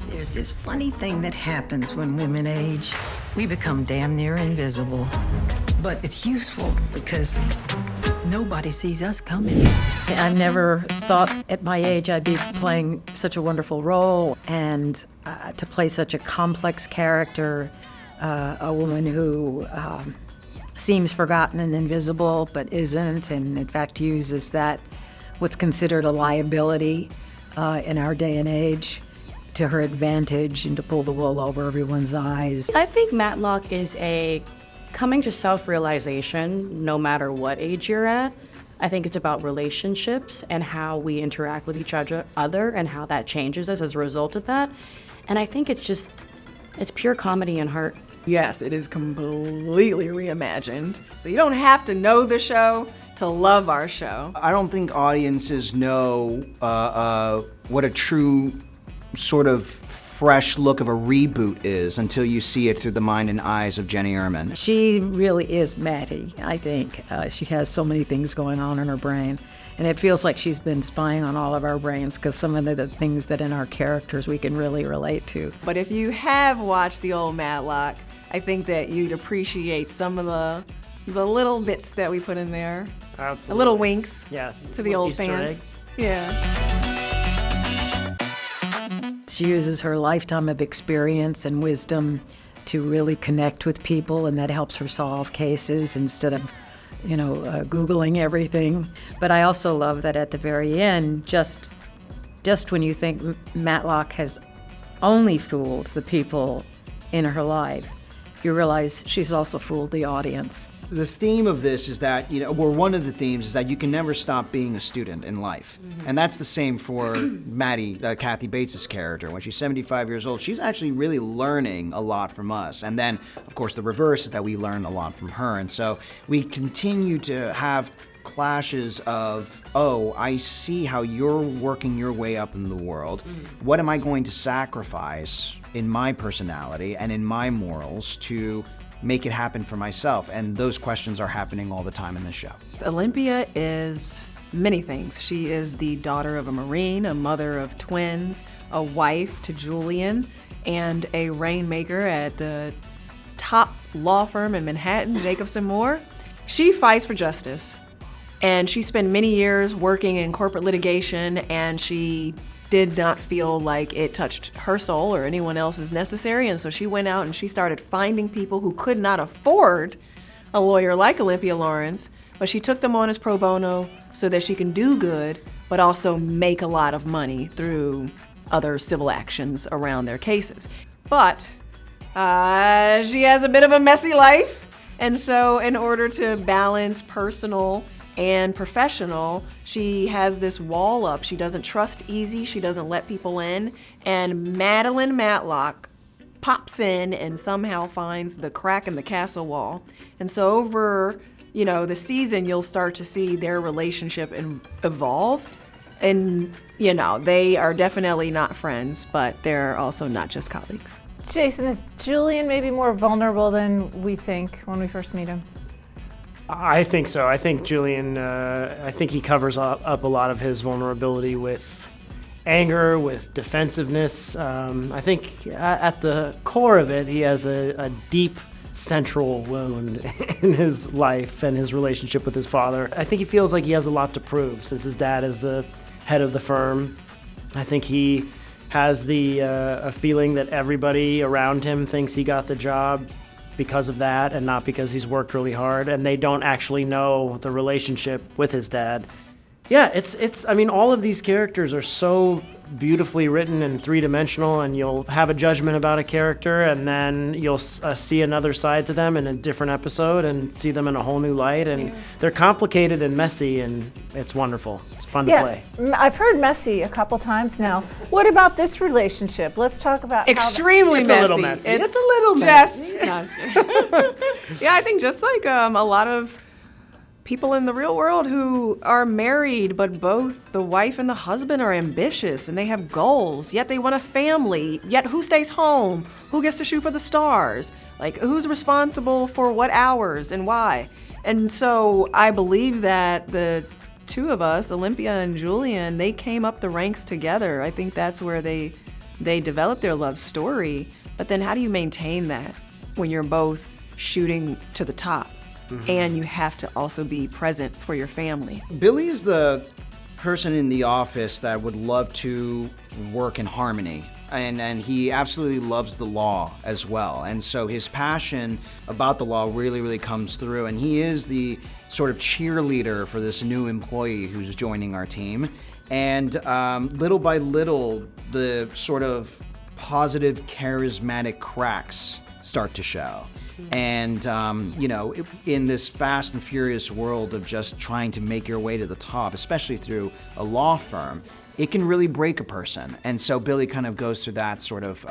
There's this funny thing that happens when women age. We become damn near invisible. But it's useful because nobody sees us coming. I never thought at my age I'd be playing such a wonderful role, and to play such a complex character, a woman who seems forgotten and invisible but isn't, and in fact uses that, what's considered a liability in our day and age, to her advantage and to pull the wool over everyone's eyes. I think Matlock is a coming to self-realization no matter what age you're at. I think it's about relationships and how we interact with each other and how that changes us as a result of that. And I think it's pure comedy and heart. Yes, it is completely reimagined. So you don't have to know the show to love our show. I don't think audiences know what a true sort of fresh look of a reboot is until you see it through the mind and eyes of Jenny Ehrman. She really is Matty, I think. She has so many things going on in her brain. And it feels like she's been spying on all of our brains, because some of the things that in our characters we can really relate to. But if you have watched the old Matlock, I think that you'd appreciate some of the little bits that we put in there. Absolutely. The little winks, yeah, to the old Easter fans. eggs. Yeah. She uses her lifetime of experience and wisdom to really connect with people, and that helps her solve cases instead of, Googling everything. But I also love that at the very end, just when you think Matlock has only fooled the people in her life, you realize she's also fooled the audience. The theme of this is that, one of the themes is that you can never stop being a student in life. Mm-hmm. And that's the same for Maddie, Kathy Bates' character. When she's 75 years old, she's actually really learning a lot from us. And then, of course, the reverse is that we learn a lot from her. And so we continue to have clashes of, I see how you're working your way up in the world. Mm-hmm. What am I going to sacrifice in my personality and in my morals to make it happen for myself? And those questions are happening all the time in this show. Olympia is many things. She is the daughter of a Marine, a mother of twins, a wife to Julian, and a rainmaker at the top law firm in Manhattan, Jacobson Moore. She fights for justice, and she spent many years working in corporate litigation, and she did not feel like it touched her soul or anyone else's necessary, and so she went out and she started finding people who could not afford a lawyer like Olympia Lawrence, but she took them on as pro bono so that she can do good, but also make a lot of money through other civil actions around their cases. But she has a bit of a messy life, and so in order to balance personal and professional, she has this wall up. She doesn't trust easy, she doesn't let people in, and Madeline Matlock pops in and somehow finds the crack in the castle wall. And so over, the season, you'll start to see their relationship evolve. And, they are definitely not friends, but they're also not just colleagues. Jason, is Julian maybe more vulnerable than we think when we first meet him? I think so. I think Julian, I think he covers up a lot of his vulnerability with anger, with defensiveness. I think at the core of it, he has a deep central wound in his life and his relationship with his father. I think he feels like he has a lot to prove since his dad is the head of the firm. I think he has a feeling that everybody around him thinks he got the job because of that and not because he's worked really hard, and they don't actually know the relationship with his dad. Yeah, it's all of these characters are so beautifully written and three-dimensional, and you'll have a judgment about a character and then you'll see another side to them in a different episode and see them in a whole new light, and they're complicated and messy, and it's wonderful. It's fun to play. I've heard messy a couple times now. What about this relationship? Let's talk about extremely it's messy. A little messy. It's a little messy. No, I was kidding. Yeah, I think just like a lot of people in the real world who are married, but both the wife and the husband are ambitious and they have goals, yet they want a family, yet who stays home? Who gets to shoot for the stars? Like, who's responsible for what hours and why? And so I believe that the two of us, Olympia and Julian, they came up the ranks together. I think that's where they developed their love story. But then how do you maintain that when you're both shooting to the top and you have to also be present for your family? Billy is the person in the office that would love to work in harmony. And he absolutely loves the law as well. And so his passion about the law really, really comes through. And he is the sort of cheerleader for this new employee who's joining our team. And little by little, the sort of positive, charismatic cracks start to show. And, in this fast and furious world of just trying to make your way to the top, especially through a law firm, it can really break a person. And so Billy kind of goes through that sort of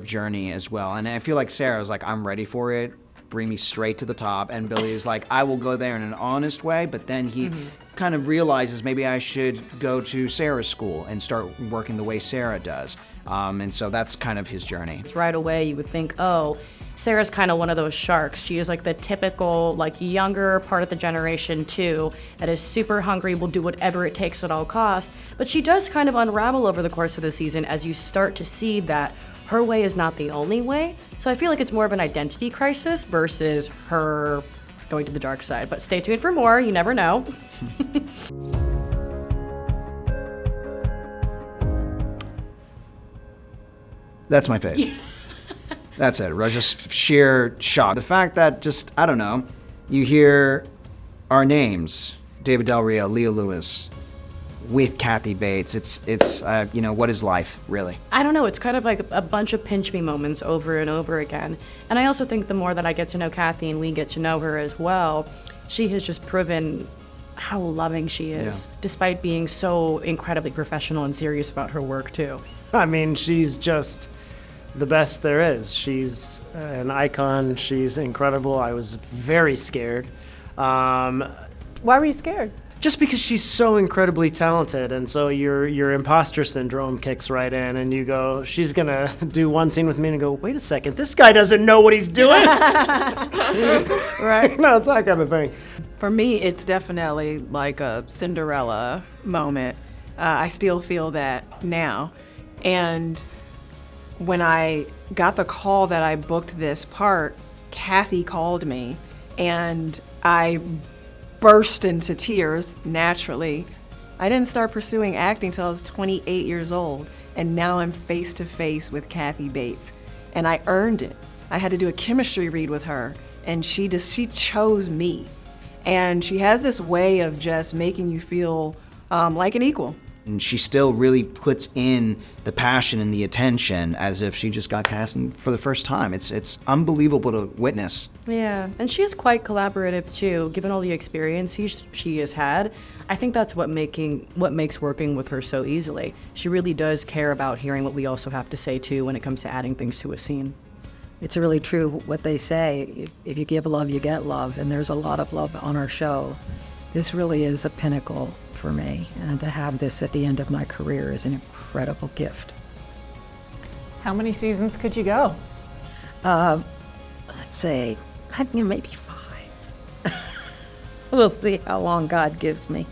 journey as well. And I feel like Sarah's like, I'm ready for it. Bring me straight to the top. And Billy is like, I will go there in an honest way. But then he kind of realizes maybe I should go to Sarah's school and start working the way Sarah does. And so that's kind of his journey. Right away, you would think, oh, Sarah's kind of one of those sharks. She is like the typical, like, younger part of the generation too, that is super hungry, will do whatever it takes at all costs. But she does kind of unravel over the course of the season as you start to see that her way is not the only way. So I feel like it's more of an identity crisis versus her going to the dark side. But stay tuned for more. You never know. That's my fave. That's it. Just sheer shock. The fact that just, I don't know, you hear our names, David Del Rio, Leah Lewis, with Kathy Bates. It's what is life, really? I don't know. It's kind of like a bunch of pinch me moments over and over again. And I also think the more that I get to know Kathy and we get to know her as well, she has just proven how loving she is, despite being so incredibly professional and serious about her work too. I mean, she's just the best there is. She's an icon. She's incredible. I was very scared. Why were you scared? Just because she's so incredibly talented, and so your imposter syndrome kicks right in, and you go, she's gonna do one scene with me, and go, wait a second, this guy doesn't know what he's doing. Right? No, it's that kind of thing. For me, it's definitely like a Cinderella moment. I still feel that now. And when I got the call that I booked this part, Kathy called me, and I burst into tears naturally. I didn't start pursuing acting till I was 28 years old, and now I'm face to face with Kathy Bates, and I earned it. I had to do a chemistry read with her, and she chose me. And she has this way of just making you feel like an equal. And she still really puts in the passion and the attention as if she just got cast for the first time. It's unbelievable to witness. Yeah, and she is quite collaborative too, given all the experience she has had. I think that's what makes working with her so easily. She really does care about hearing what we also have to say too when it comes to adding things to a scene. It's really true what they say. If you give love, you get love, and there's a lot of love on our show. This really is a pinnacle for me, and to have this at the end of my career is an incredible gift. How many seasons could you go? Let's say, maybe 5. We'll see how long God gives me.